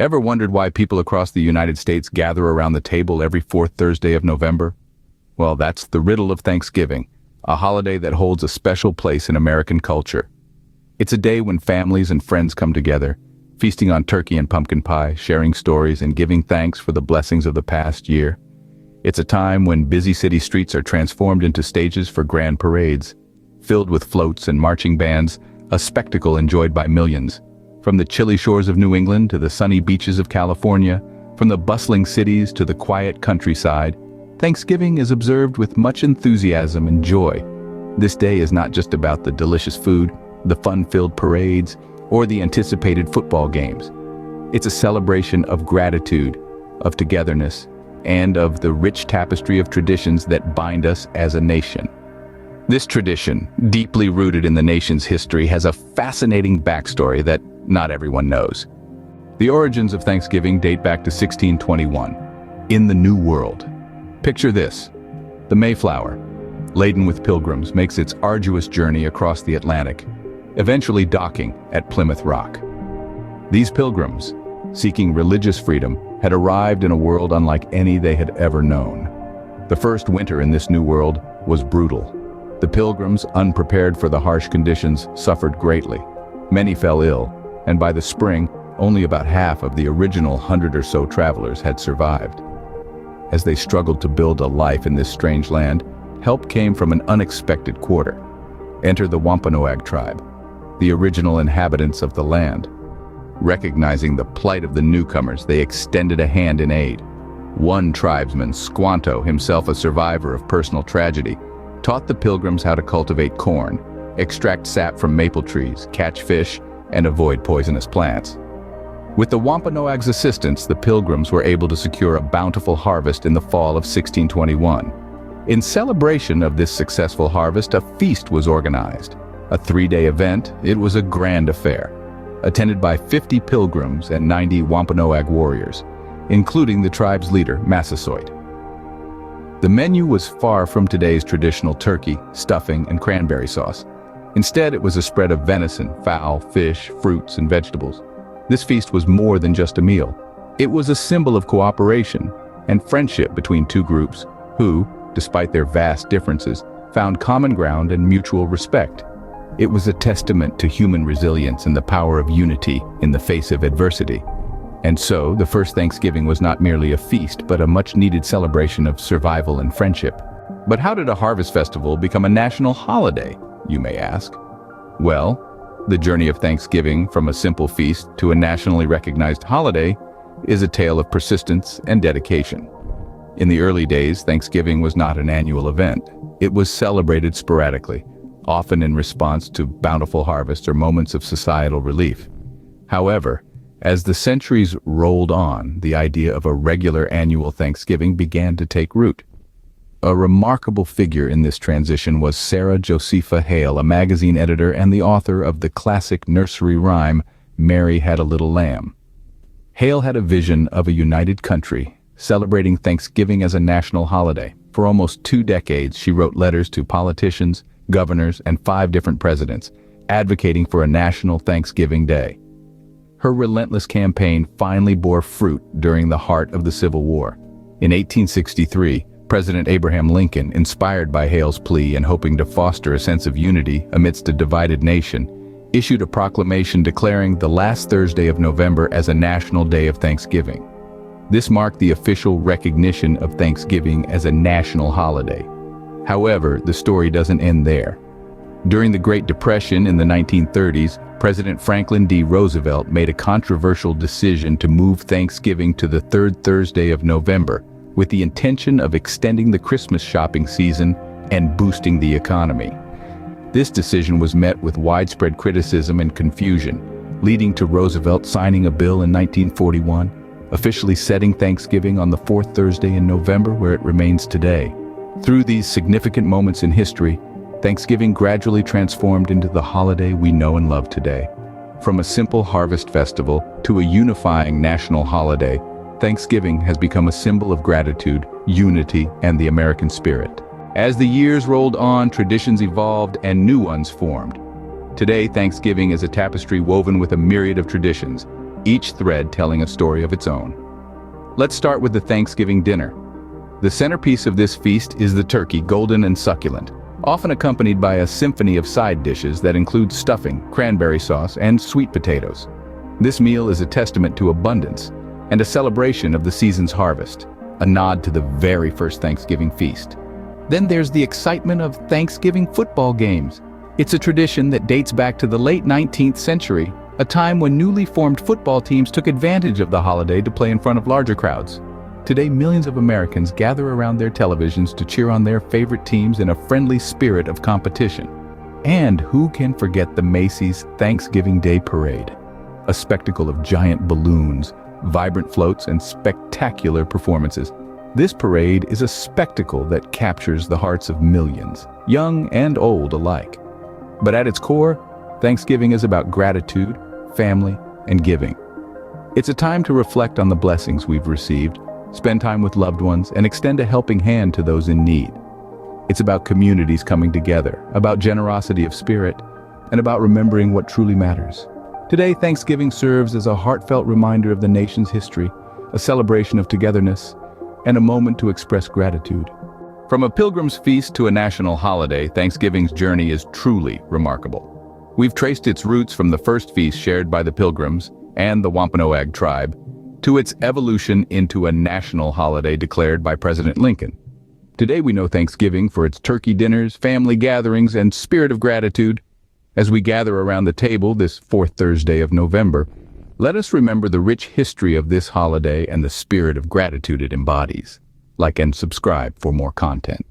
Ever wondered why people across the United States gather around the table every fourth Thursday of November? Well, that's the Riddle of Thanksgiving, a holiday that holds a special place in American culture. It's a day when families and friends come together, feasting on turkey and pumpkin pie, sharing stories, and giving thanks for the blessings of the past year. It's a time when busy city streets are transformed into stages for grand parades, filled with floats and marching bands, a spectacle enjoyed by millions. From the chilly shores of New England to the sunny beaches of California, from the bustling cities to the quiet countryside, Thanksgiving is observed with much enthusiasm and joy. This day is not just about the delicious food, the fun-filled parades, or the anticipated football games. It's a celebration of gratitude, of togetherness, and of the rich tapestry of traditions that bind us as a nation. This tradition, deeply rooted in the nation's history, has a fascinating backstory that not everyone knows. The origins of Thanksgiving date back to 1621, in the New World. Picture this: the Mayflower, laden with pilgrims, makes its arduous journey across the Atlantic, eventually docking at Plymouth Rock. These pilgrims, seeking religious freedom, had arrived in a world unlike any they had ever known. The first winter in this new world was brutal. The pilgrims, unprepared for the harsh conditions, suffered greatly. Many fell ill, and by the spring, only about half of the original 100 or so travelers had survived. As they struggled to build a life in this strange land, help came from an unexpected quarter. Enter the Wampanoag tribe, the original inhabitants of the land. Recognizing the plight of the newcomers, they extended a hand in aid. One tribesman, Squanto, himself a survivor of personal tragedy, taught the pilgrims how to cultivate corn, extract sap from maple trees, catch fish, and avoid poisonous plants. With the Wampanoag's assistance, the pilgrims were able to secure a bountiful harvest in the fall of 1621. In celebration of this successful harvest, a feast was organized. A 3-day event, it was a grand affair, attended by 50 pilgrims and 90 Wampanoag warriors, including the tribe's leader, Massasoit. The menu was far from today's traditional turkey, stuffing, and cranberry sauce. Instead, it was a spread of venison, fowl, fish, fruits, and vegetables. This feast was more than just a meal. It was a symbol of cooperation and friendship between two groups who, despite their vast differences, found common ground and mutual respect. It was a testament to human resilience and the power of unity in the face of adversity. And so, the first Thanksgiving was not merely a feast, but a much-needed celebration of survival and friendship. But how did a harvest festival become a national holiday, you may ask? Well, the journey of Thanksgiving from a simple feast to a nationally recognized holiday is a tale of persistence and dedication. In the early days, Thanksgiving was not an annual event. It was celebrated sporadically, often in response to bountiful harvests or moments of societal relief. However, as the centuries rolled on, the idea of a regular annual Thanksgiving began to take root. A remarkable figure in this transition was Sarah Josepha Hale, a magazine editor and the author of the classic nursery rhyme, Mary Had a Little Lamb. Hale had a vision of a united country, celebrating Thanksgiving as a national holiday. For almost 2 decades, she wrote letters to politicians, governors, and 5 different presidents, advocating for a national Thanksgiving Day. Her relentless campaign finally bore fruit during the heart of the Civil War. In 1863, President Abraham Lincoln, inspired by Hale's plea and hoping to foster a sense of unity amidst a divided nation, issued a proclamation declaring the last Thursday of November as a national day of Thanksgiving. This marked the official recognition of Thanksgiving as a national holiday. However, the story doesn't end there. During the Great Depression in the 1930s, President Franklin D. Roosevelt made a controversial decision to move Thanksgiving to the 3rd Thursday of November, with the intention of extending the Christmas shopping season and boosting the economy. This decision was met with widespread criticism and confusion, leading to Roosevelt signing a bill in 1941, officially setting Thanksgiving on the 4th Thursday in November, where it remains today. Through these significant moments in history, Thanksgiving gradually transformed into the holiday we know and love today. From a simple harvest festival to a unifying national holiday, Thanksgiving has become a symbol of gratitude, unity, and the American spirit. As the years rolled on, traditions evolved and new ones formed. Today, Thanksgiving is a tapestry woven with a myriad of traditions, each thread telling a story of its own. Let's start with the Thanksgiving dinner. The centerpiece of this feast is the turkey, golden and succulent, often accompanied by a symphony of side dishes that include stuffing, cranberry sauce, and sweet potatoes. This meal is a testament to abundance and a celebration of the season's harvest, a nod to the very first Thanksgiving feast. Then there's the excitement of Thanksgiving football games. It's a tradition that dates back to the late 19th century, a time when newly formed football teams took advantage of the holiday to play in front of larger crowds. Today, millions of Americans gather around their televisions to cheer on their favorite teams in a friendly spirit of competition. And who can forget the Macy's Thanksgiving Day Parade? A spectacle of giant balloons, vibrant floats, and spectacular performances. This parade is a spectacle that captures the hearts of millions, young and old alike. But at its core, Thanksgiving is about gratitude, family, and giving. It's a time to reflect on the blessings we've received, spend time with loved ones, and extend a helping hand to those in need. It's about communities coming together, about generosity of spirit, and about remembering what truly matters. Today, Thanksgiving serves as a heartfelt reminder of the nation's history, a celebration of togetherness, and a moment to express gratitude. From a Pilgrim's feast to a national holiday, Thanksgiving's journey is truly remarkable. We've traced its roots from the first feast shared by the Pilgrims and the Wampanoag tribe to its evolution into a national holiday declared by President Lincoln. Today we know Thanksgiving for its turkey dinners, family gatherings, and spirit of gratitude. As we gather around the table this fourth Thursday of November, let us remember the rich history of this holiday and the spirit of gratitude it embodies. Like and subscribe for more content.